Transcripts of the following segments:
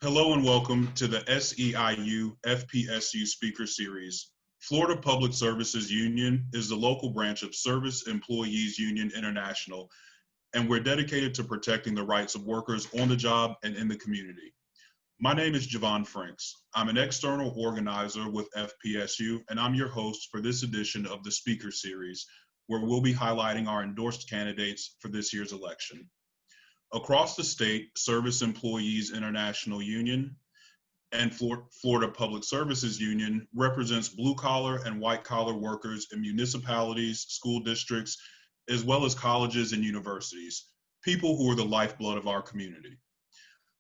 Hello and welcome to the SEIU FPSU Speaker Series. Florida Public Services Union is the local branch of Service Employees Union International, and we're dedicated to protecting the rights of workers on the job and in the community. My name is Javon Franks. I'm an external organizer with FPSU, and I'm your host for this edition of the Speaker Series, where we'll be highlighting our endorsed candidates for this year's election. Across the state, Service Employees International Union and Florida Public Services Union represents blue-collar and white-collar workers in municipalities, school districts, as well as colleges and universities, people who are the lifeblood of our community.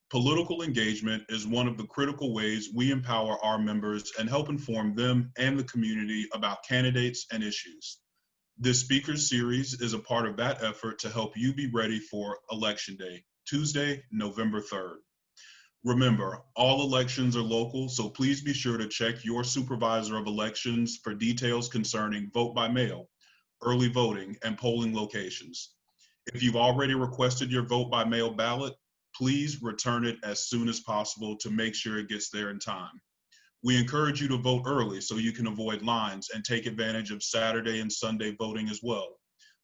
Political engagement is one of the critical ways we empower our members and help inform them and the community about candidates and issues. This speaker series is a part of that effort to help you be ready for Election Day, Tuesday, November 3rd. Remember, all elections are local, so please be sure to check your supervisor of elections for details concerning vote by mail, early voting, and polling locations. If you've already requested your vote by mail ballot, please return it as soon as possible to make sure it gets there in time. We encourage you to vote early so you can avoid lines and take advantage of Saturday and Sunday voting as well.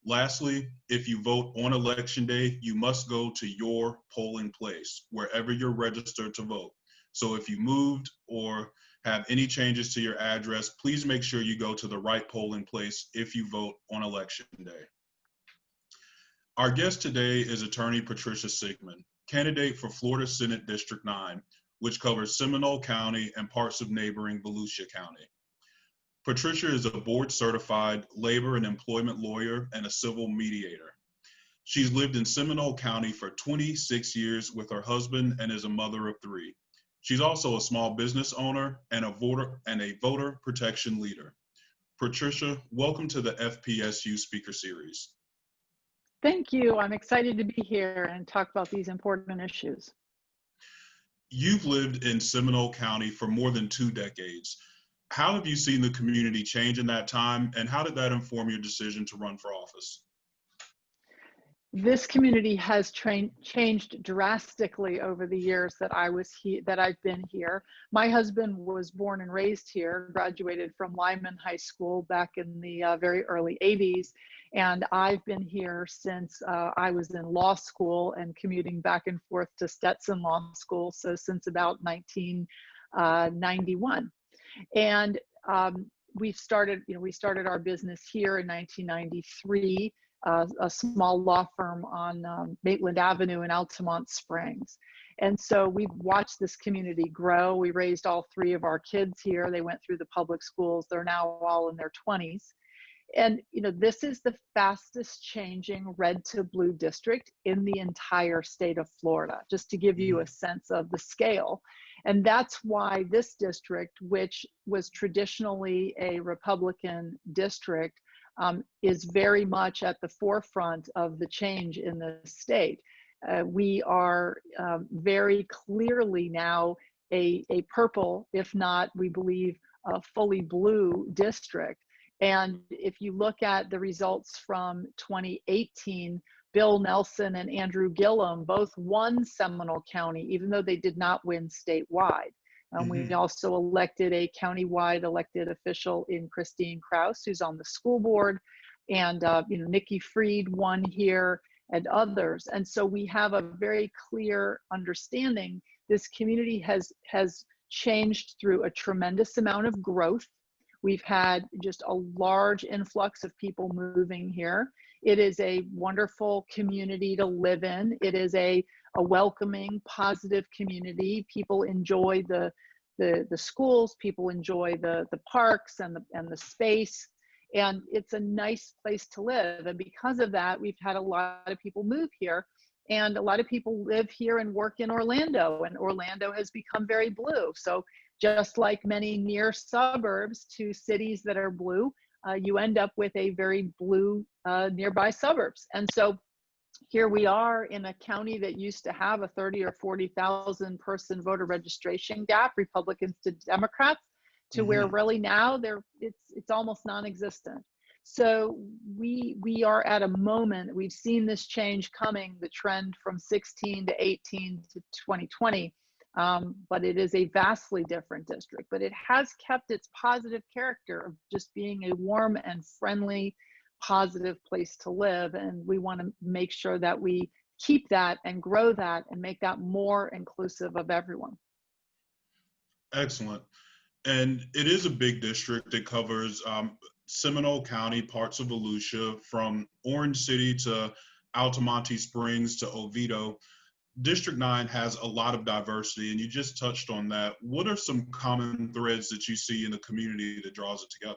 Lastly, if you vote on Election Day, you must go to your polling place, wherever you're registered to vote. So if you moved or have any changes to your address, please make sure you go to the right polling place if you vote on Election Day. Our guest today is Attorney Patricia Sigman, candidate for Florida Senate District 9, which covers Seminole County and parts of neighboring Volusia County. Patricia is a board-certified labor and employment lawyer and a civil mediator. She's lived in Seminole County for 26 years with her husband and is a mother of 3. She's also a small business owner and a voter protection leader. Patricia, welcome to the FPSU Speaker Series. Thank you. I'm excited to be here and talk about these important issues. You've lived in Seminole County for more than 2 decades. How have you seen the community change in that time, and how did that inform your decision to run for office? This community has changed drastically over the years that I've been here. My husband was born and raised here, graduated from Lyman High School back in the very early 80s. And I've been here since I was in law school and commuting back and forth to Stetson Law School. So since about 1991. And we started our business here in 1993. A small law firm on Maitland Avenue in Altamont Springs. And so we've watched this community grow. We raised all 3 of our kids here. They went through the public schools. They're now all in their 20s. And this is the fastest changing red to blue district in the entire state of Florida, just to give you a sense of the scale. And that's why this district, which was traditionally a Republican district, is very much at the forefront of the change in the state. We are very clearly now a purple, if not, we believe, a fully blue district. And if you look at the results from 2018, Bill Nelson and Andrew Gillum both won Seminole County, even though they did not win statewide. We also elected a countywide elected official in Christine Krause, who's on the school board, and Nikki Freed won here, and others. And so we have a very clear understanding. This community has changed through a tremendous amount of growth. We've had just a large influx of people moving here. It is a wonderful community to live in. It is a welcoming, positive community. People enjoy the schools. People enjoy the parks and the space. And it's a nice place to live. And because of that, we've had a lot of people move here. And a lot of people live here and work in Orlando. And Orlando has become very blue. So just like many near suburbs to cities that are blue, you end up with a very blue nearby suburbs. And so here we are in a county that used to have a 30 or 40,000 person voter registration gap, Republicans to Democrats, to where really now it's almost non-existent. So we are at a moment, we've seen this change coming, the trend from 16 to 18 to 2020, but it is a vastly different district. But it has kept its positive character of just being a warm and friendly, positive place to live. And we want to make sure that we keep that and grow that and make that more inclusive of everyone. Excellent. And it is a big district. It covers Seminole County, parts of Volusia, from Orange City to Altamonte Springs to Oviedo. District 9 has a lot of diversity, and you just touched on that. What are some common threads that you see in the community that draws it together?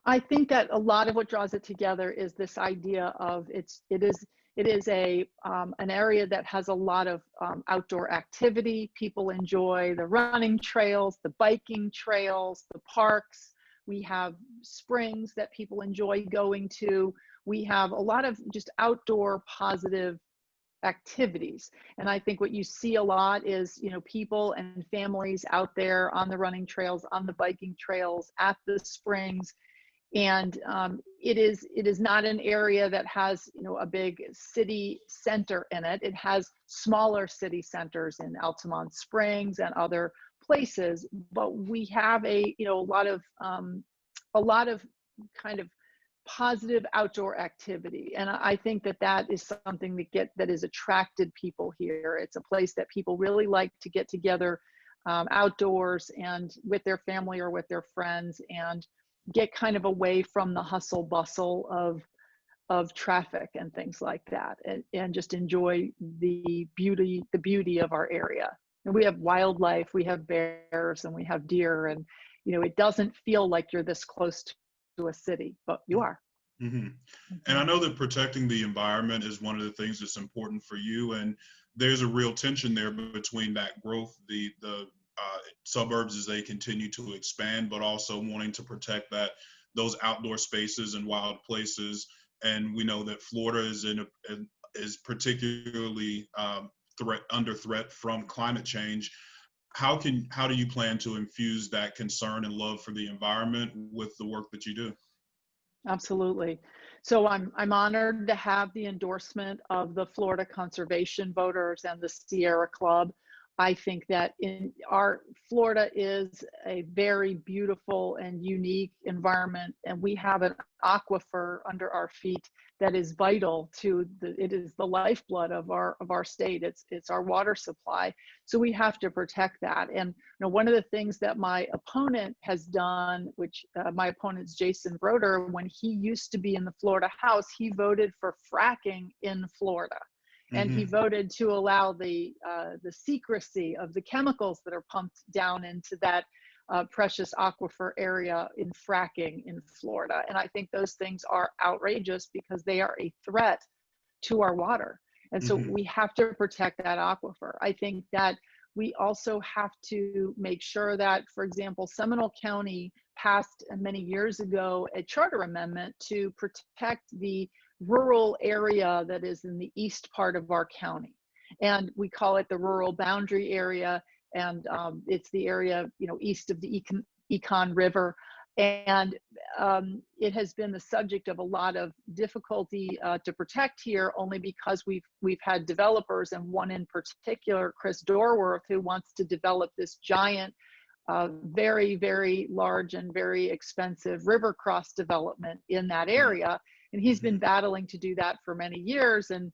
I think that a lot of what draws it together is this idea of it is an area that has a lot of outdoor activity. People enjoy the running trails, the biking trails, the parks. We have springs that people enjoy going to. We have a lot of just outdoor positive activities. And I think what you see a lot is, people and families out there on the running trails, on the biking trails, at the springs. And it is not an area that has a big city center in it. It has smaller city centers in Altamont Springs and other places, but we have a lot of kind of positive outdoor activity, and I think that is something that has attracted people here. It's a place that people really like to get together outdoors and with their family or with their friends, and get kind of away from the hustle bustle of traffic and things like that, and just enjoy the beauty of our area. And we have wildlife, we have bears, and we have deer, and it doesn't feel like you're this close to a city, but you are. Mm-hmm. And I know that protecting the environment is one of the things that's important for you, and there's a real tension there between that growth, the suburbs as they continue to expand, but also wanting to protect those outdoor spaces and wild places. And we know that Florida is particularly under threat from climate change. How do you plan to infuse that concern and love for the environment with the work that you do? Absolutely. So I'm honored to have the endorsement of the Florida conservation voters and the Sierra Club. I think that Florida is a very beautiful and unique environment, and we have an aquifer under our feet that is vital to it is the lifeblood of our state. It's our water supply. So we have to protect that. And one of the things that my opponent has done, which my opponent's Jason Broder, when he used to be in the Florida House, he voted for fracking in Florida. And he voted to allow the secrecy of the chemicals that are pumped down into that precious aquifer area in fracking in Florida. And I think those things are outrageous because they are a threat to our water. And so we have to protect that aquifer. I think that we also have to make sure that, for example, Seminole County passed many years ago a charter amendment to protect the rural area that is in the east part of our county. And we call it the rural boundary area. And it's the area, east of the Econ River. And it has been the subject of a lot of difficulty to protect here, only because we've had developers, and one in particular, Chris Dorworth, who wants to develop this giant, very, very large and very expensive river cross development in that area. And he's been battling to do that for many years. And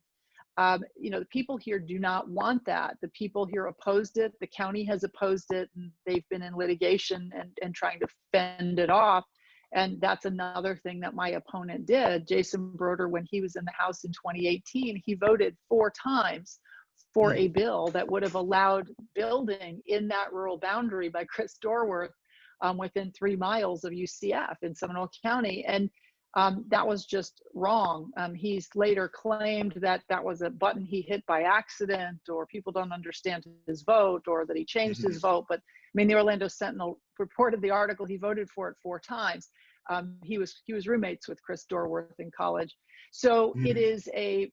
the people here do not want that. The people here opposed it. The county has opposed it, and they've been in litigation and trying to fend it off. And that's another thing that my opponent did. Jason Broder, when he was in the House in 2018, he voted 4 times for a bill that would have allowed building in that rural boundary by Chris Dorworth within 3 miles of UCF in Seminole County. And that was just wrong. He's later claimed that was a button he hit by accident, or people don't understand his vote, or that he changed his vote. But I mean, the Orlando Sentinel reported the article. He voted for it 4 times. He was roommates with Chris Dorworth in college. So it is it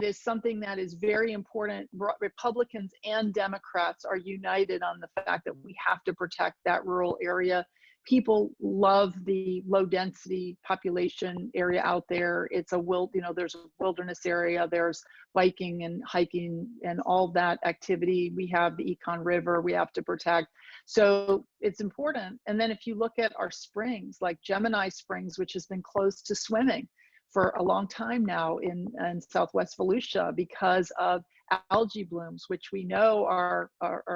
is something that is very important. Republicans and Democrats are united on the fact that we have to protect that rural area, people love the low density population area out there. It's a there's a wilderness area, there's biking and hiking and all that activity. We have the Econ River we have to protect. So it's important. And then if you look at our springs, like Gemini Springs, which has been closed to swimming for a long time now in Southwest Volusia because of algae blooms, which we know are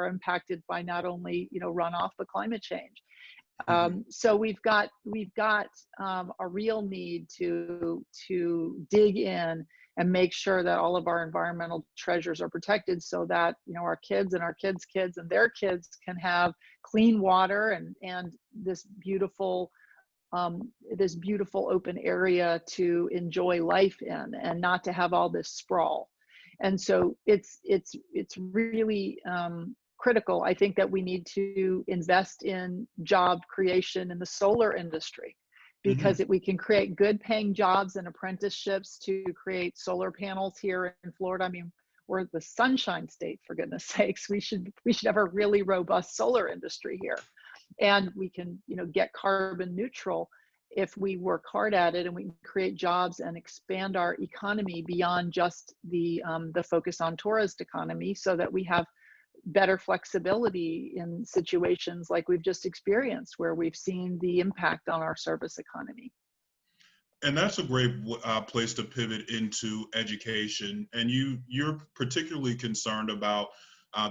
impacted by not only runoff but climate change. So we've got a real need to dig in and make sure that all of our environmental treasures are protected, so that our kids and our kids' kids and their kids can have clean water and this beautiful open area to enjoy life in, and not to have all this sprawl. And so it's really critical, I think, that we need to invest in job creation in the solar industry, because we can create good paying jobs and apprenticeships to create solar panels here in Florida. I mean, we're the sunshine state, for goodness sakes. We should have a really robust solar industry here. And we can get carbon neutral if we work hard at it, and we can create jobs and expand our economy beyond just the focus on tourist economy, so that we have better flexibility in situations like we've just experienced, where we've seen the impact on our service economy. And that's a great place to pivot into education. And you're particularly concerned about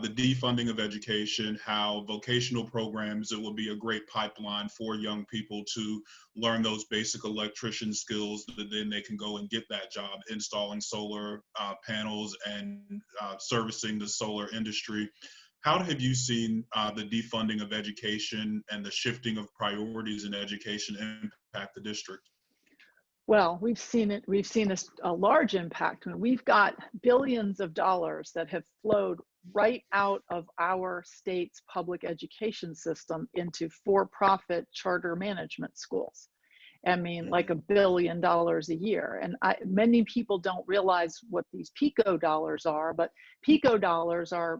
the defunding of education, how vocational programs, it will be a great pipeline for young people to learn those basic electrician skills, that then they can go and get that job installing solar panels and servicing the solar industry. How have you seen the defunding of education and the shifting of priorities in education impact the district? Well, we've seen a large impact. I mean, we've got billions of dollars that have flowed right out of our state's public education system into for-profit charter management schools. I mean, like $1 billion a year. And many people don't realize what these PICO dollars are, but PICO dollars are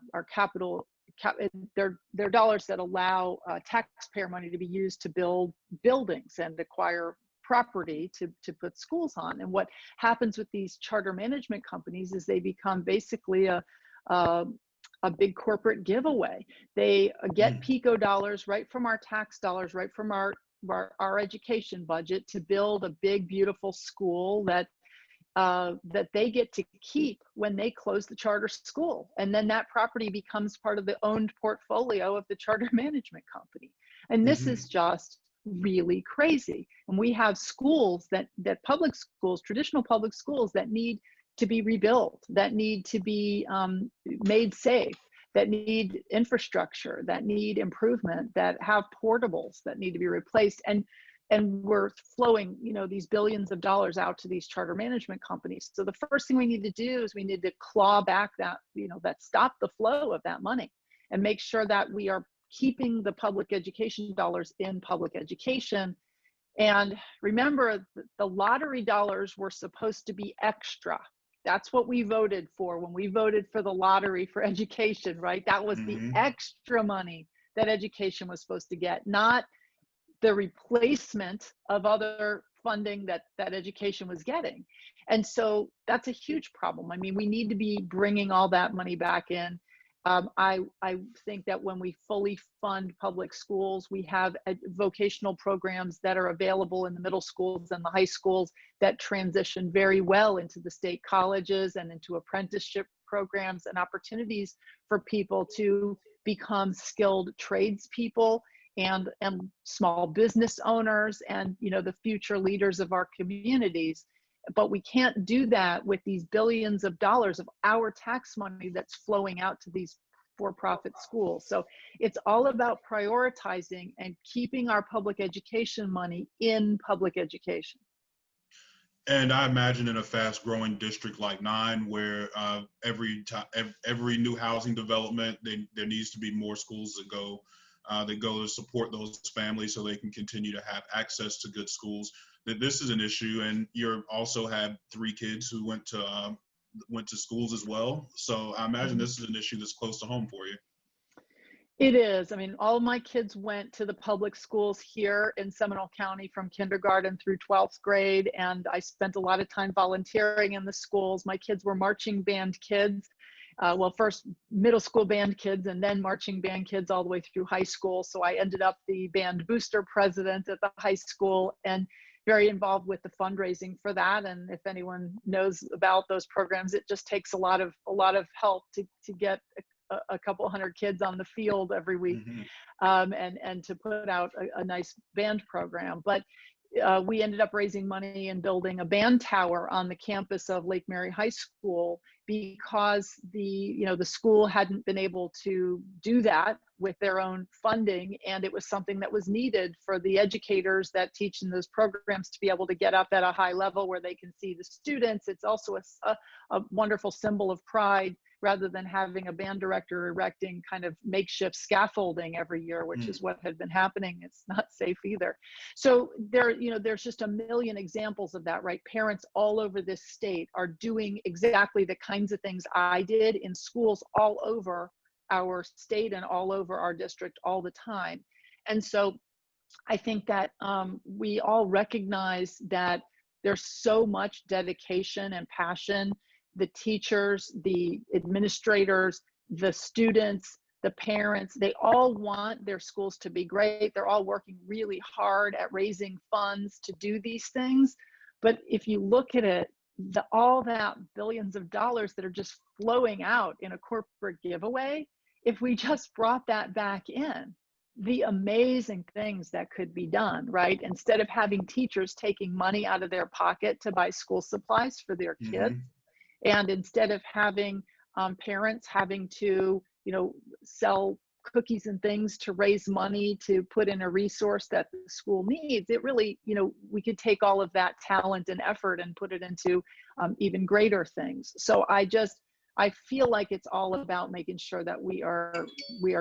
they're dollars that allow taxpayer money to be used to build buildings and acquire property to put schools on. And what happens with these charter management companies is they become basically a big corporate giveaway. They get PICO dollars right from our tax dollars, right from our education budget, to build a big, beautiful school that they get to keep when they close the charter school. And then that property becomes part of the owned portfolio of the charter management company. And this is just really crazy. And we have schools that public schools, traditional public schools, that need to be rebuilt, that need to be made safe, that need infrastructure, that need improvement, that have portables that need to be replaced. And we're flowing, these billions of dollars out to these charter management companies. So the first thing we need to do is we need to claw back that, that stop the flow of that money, and make sure that we are keeping the public education dollars in public education. And remember, the lottery dollars were supposed to be extra. That's what we voted for when we voted for the lottery for education, right? That was the extra money that education was supposed to get, not the replacement of other funding that education was getting. And so that's a huge problem. I mean, we need to be bringing all that money back in. I think that when we fully fund public schools, we have vocational programs that are available in the middle schools and the high schools that transition very well into the state colleges and into apprenticeship programs and opportunities for people to become skilled tradespeople and small business owners and the future leaders of our communities. But we can't do that with these billions of dollars of our tax money that's flowing out to these for-profit schools. So it's all about prioritizing and keeping our public education money in public education. And I imagine in a fast-growing district like 9, where every new housing development, there needs to be more schools that go to support those families so they can continue to have access to good schools. That this is an issue, and you also have 3 kids who went to schools as well. So I imagine this is an issue that's close to home for you. It is. I mean, all of my kids went to the public schools here in Seminole County from kindergarten through 12th grade, and I spent a lot of time volunteering in the schools. My kids were marching band kids. Well, first middle school band kids and then marching band kids all the way through high school. So I ended up the band booster president at the high school and very involved with the fundraising for that. And if anyone knows about those programs, it just takes a lot of help to get a couple hundred kids on the field every week, Mhm. and to put out a nice band program. But we ended up raising money and building a band tower on the campus of Lake Mary High School because the school hadn't been able to do that with their own funding, and it was something that was needed for the educators that teach in those programs to be able to get up at a high level where they can see the students. It's also a wonderful symbol of pride rather than having a band director erecting kind of makeshift scaffolding every year, which is what had been happening. It's not safe either. So there's just a million examples of that, right? Parents all over this state are doing exactly the kinds of things I did in schools all over our state and all over our district all the time. And so I think that we all recognize that there's so much dedication and passion. The teachers, the administrators, the students, the parents, they all want their schools to be great. They're all working really hard at raising funds to do these things. But if you look at it, all that billions of dollars that are just flowing out in a corporate giveaway, if we just brought that back in, the amazing things that could be done, right? Instead of having teachers taking money out of their pocket to buy school supplies for their kids, and instead of having parents having to, sell cookies and things to raise money to put in a resource that the school needs, it really, we could take all of that talent and effort and put it into even greater things. So I feel like it's all about making sure that we are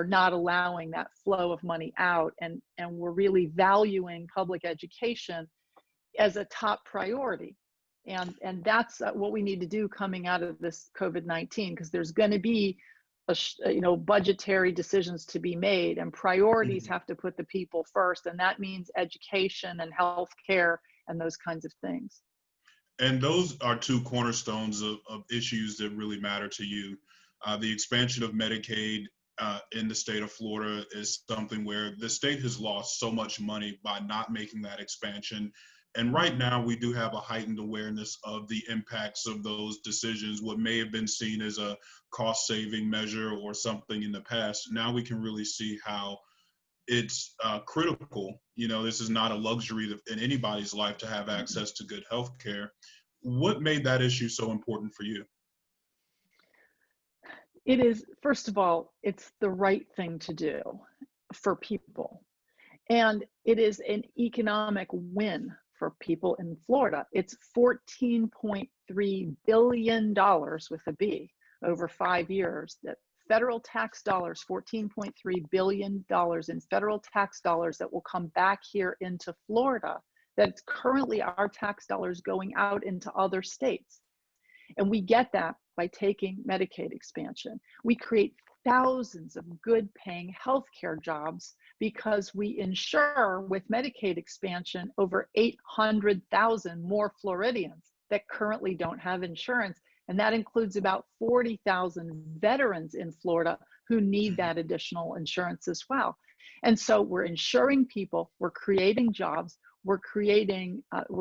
not allowing that flow of money out, and we're really valuing public education as a top priority. And that's what we need to do coming out of this COVID-19, because there's going to be budgetary decisions to be made, and priorities have to put the people first, and that means education and healthcare and those kinds of things. And those are two cornerstones of issues that really matter to you. The expansion of Medicaid in the state of Florida is something where the state has lost so much money by not making that expansion. And right now, we do have a heightened awareness of the impacts of those decisions. What may have been seen as a cost-saving measure or something in the past, now we can really see how it's critical. This is not a luxury in anybody's life to have access to good health care. What made that issue so important for you? It is, first of all, it's the right thing to do for people. And it is an economic win for people in Florida. It's $14.3 billion with a B over 5 years. That federal tax dollars, $14.3 billion in federal tax dollars that will come back here into Florida. That's currently our tax dollars going out into other states. And we get that by taking Medicaid expansion. We create thousands of good paying healthcare jobs because we insure with Medicaid expansion over 800,000 more Floridians that currently don't have insurance. And that includes about 40,000 veterans in Florida who need that additional insurance as well. And so we're insuring people, we're creating jobs, we're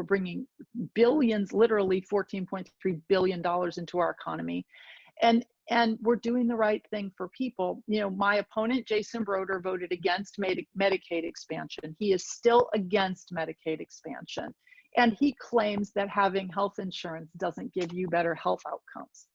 bringing billions, literally $14.3 billion into our economy. And we're doing the right thing for people. My opponent, Jason Broder, voted against Medicaid expansion. He is still against Medicaid expansion. And he claims that having health insurance doesn't give you better health outcomes.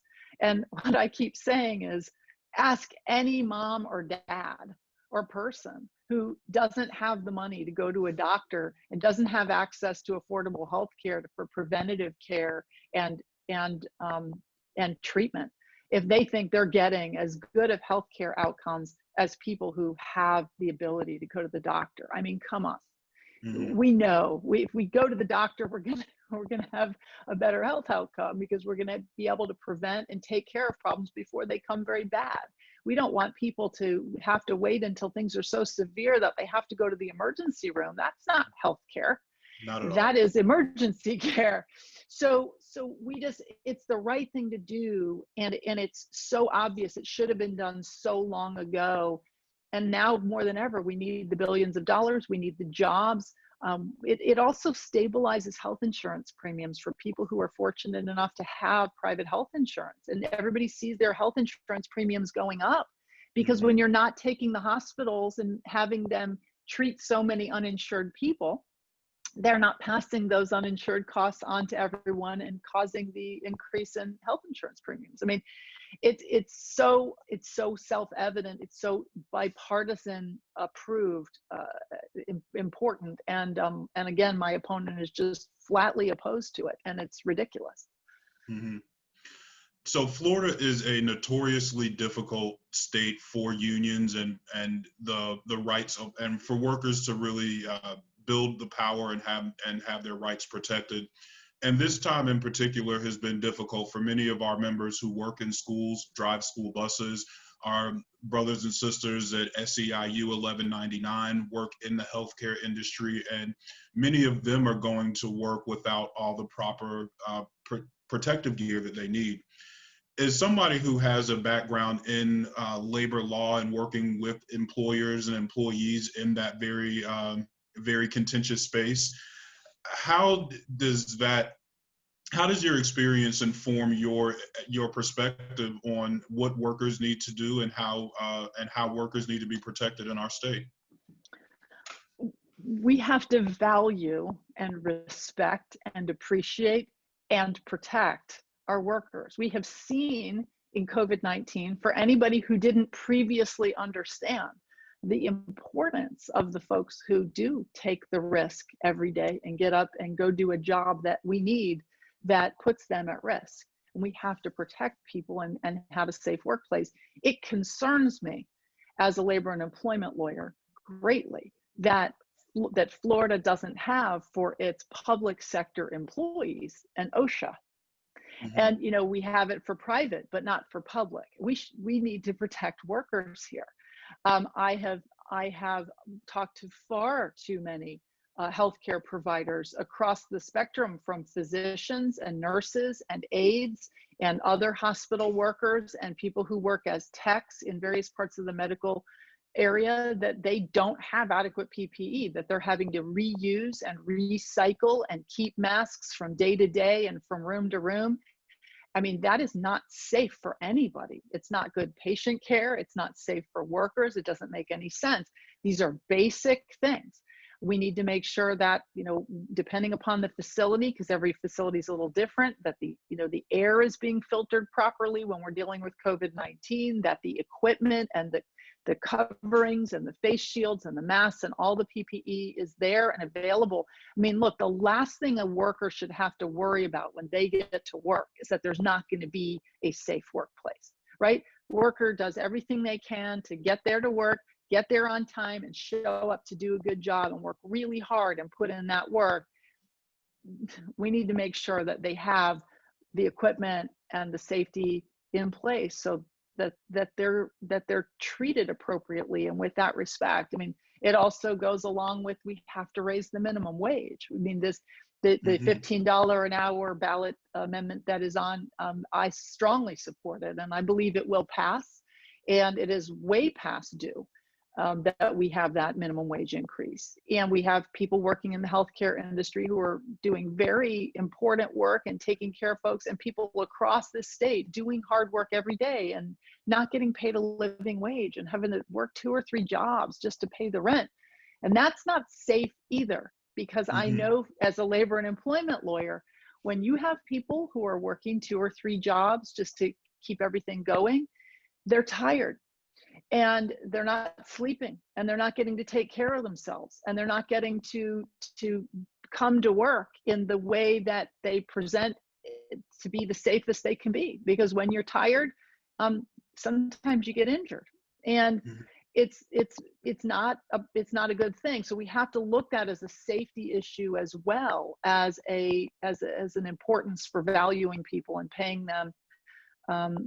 And what I keep saying is, ask any mom or dad or person who doesn't have the money to go to a doctor and doesn't have access to affordable health care for preventative care and treatment, if they think they're getting as good of healthcare outcomes as people who have the ability to go to the doctor. I mean, come on. We know if we go to the doctor, we're gonna have a better health outcome because we're gonna be able to prevent and take care of problems before they come very bad. We don't want people to have to wait until things are so severe that they have to go to the emergency room. That's not healthcare. Not at all. That is emergency care. So we just, it's the right thing to do. And it's so obvious. It should have been done so long ago. And now more than ever, we need the billions of dollars. We need the jobs. It also stabilizes health insurance premiums for people who are fortunate enough to have private health insurance. And everybody sees their health insurance premiums going up because when you're not taking the hospitals and having them treat so many uninsured people, they're not passing those uninsured costs on to everyone and causing the increase in health insurance premiums. I mean, it's so self-evident, it's so bipartisan approved, important, and again, my opponent is just flatly opposed to it, and it's ridiculous. Mm-hmm. So Florida is a notoriously difficult state for unions and the rights of, and for workers to really build the power and have their rights protected. And this time in particular has been difficult for many of our members who work in schools, drive school buses, our brothers and sisters at SEIU 1199 work in the healthcare industry, and many of them are going to work without all the proper protective gear that they need. As somebody who has a background in labor law and working with employers and employees in that very contentious space, how does your experience inform your perspective on what workers need to do and how workers need to be protected in our state? We have to value and respect and appreciate and protect our workers. We have seen in COVID-19, for anybody who didn't previously understand the importance of the folks who do take the risk every day and get up and go do a job that we need that puts them at risk. And we have to protect people and have a safe workplace. It concerns me as a labor and employment lawyer greatly that Florida doesn't have for its public sector employees an OSHA. Mm-hmm. And we have it for private, but not for public. We need to protect workers here. I have talked to far too many healthcare providers across the spectrum, from physicians and nurses and aides and other hospital workers and people who work as techs in various parts of the medical area, that they don't have adequate PPE, that they're having to reuse and recycle and keep masks from day to day and from room to room. I mean, that is not safe for anybody. It's not good patient care. It's not safe for workers. It doesn't make any sense. These are basic things. We need to make sure that, depending upon the facility, because every facility is a little different, that the air is being filtered properly when we're dealing with COVID-19, that the equipment and the coverings and the face shields and the masks and all the PPE is there and available. I mean, look, the last thing a worker should have to worry about when they get to work is that there's not going to be a safe workplace, right? Worker does everything they can to get there to work, get there on time, and show up to do a good job and work really hard and put in that work. We need to make sure that they have the equipment and the safety in place so that they're treated appropriately and with that respect. I mean, it also goes along with, we have to raise the minimum wage. I mean, the $15 an hour ballot amendment that is on, I strongly support it, and I believe it will pass, and it is way past due that we have that minimum wage increase. And we have people working in the healthcare industry who are doing very important work and taking care of folks, and people across this state doing hard work every day and not getting paid a living wage and having to work 2 or 3 jobs just to pay the rent. And that's not safe either, because I know as a labor and employment lawyer, when you have people who are working 2 or 3 jobs just to keep everything going, they're tired. And they're not sleeping, and they're not getting to take care of themselves, and they're not getting to come to work in the way that they present to be the safest they can be. Because when you're tired, sometimes you get injured, and it's not a good thing. So we have to look at it as a safety issue as well as an importance for valuing people and paying them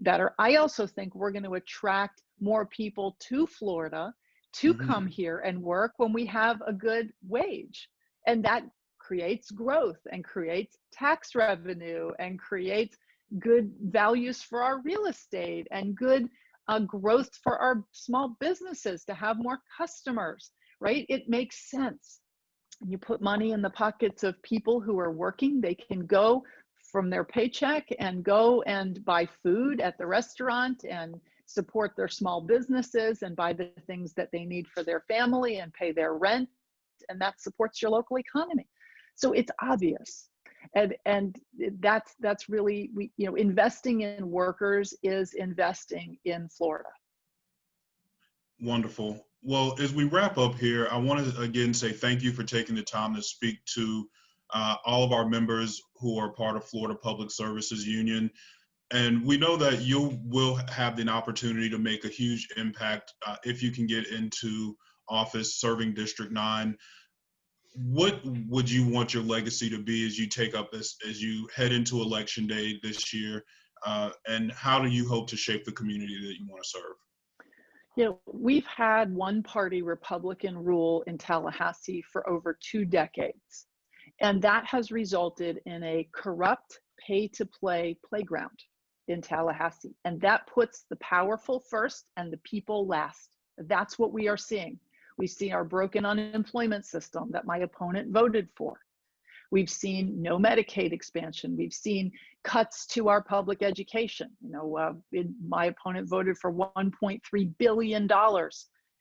better. I also think we're going to attract more people to Florida to come here and work when we have a good wage. And that creates growth and creates tax revenue and creates good values for our real estate and good growth for our small businesses to have more customers, right? It makes sense. You put money in the pockets of people who are working, they can go from their paycheck and go and buy food at the restaurant and support their small businesses and buy the things that they need for their family and pay their rent, and that supports your local economy. So it's obvious. And that's really, investing in workers is investing in Florida. Wonderful. Well, as we wrap up here, I want to again say thank you for taking the time to speak to all of our members who are part of Florida Public Services Union. And we know that you will have the opportunity to make a huge impact if you can get into office serving District 9. What would you want your legacy to be as you take up this, as you head into Election Day this year? And how do you hope to shape the community that you want to serve? We've had one-party Republican rule in Tallahassee for over 2 decades, and that has resulted in a corrupt pay-to-play playground in Tallahassee, and that puts the powerful first and the people last. That's what we are seeing. We see our broken unemployment system that my opponent voted for. We've seen no Medicaid expansion. We've seen cuts to our public education. My opponent voted for $1.3 billion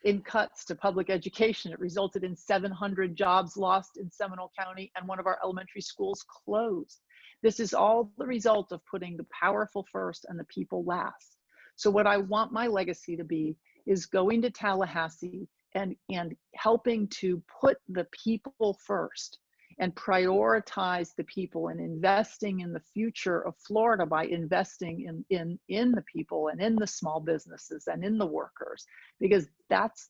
in cuts to public education. It resulted in 700 jobs lost in Seminole County, and one of our elementary schools closed. This is all the result of putting the powerful first and the people last. So what I want my legacy to be is going to Tallahassee and helping to put the people first and prioritize the people and investing in the future of Florida by investing in the people and in the small businesses and in the workers, because that's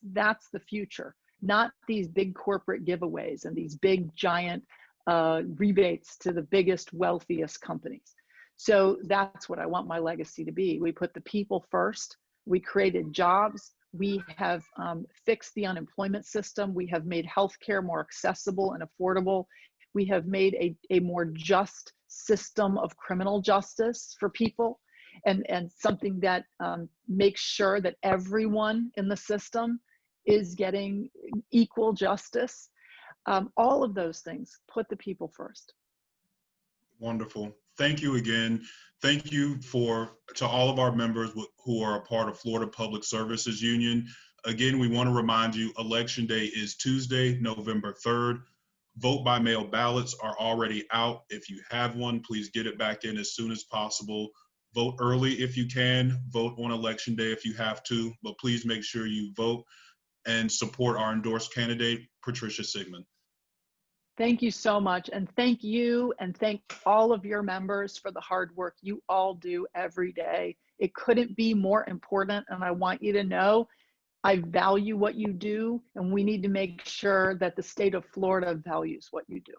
the future, not these big corporate giveaways and these big giant rebates to the biggest, wealthiest companies. So that's what I want my legacy to be. We put the people first. We created jobs. We have fixed the unemployment system. We have made healthcare more accessible and affordable. We have made a more just system of criminal justice for people, and something that makes sure that everyone in the system is getting equal justice. All of those things, put the people first. Wonderful. Thank you again. Thank you to all of our members who are a part of Florida Public Services Union. Again, we want to remind you, Election Day is Tuesday, November 3rd. Vote by mail ballots are already out. If you have one, please get it back in as soon as possible. Vote early if you can. Vote on Election Day if you have to, but please make sure you vote and support our endorsed candidate, Patricia Sigman. Thank you so much. And thank you, and thank all of your members for the hard work you all do every day. It couldn't be more important. And I want you to know I value what you do, and we need to make sure that the state of Florida values what you do.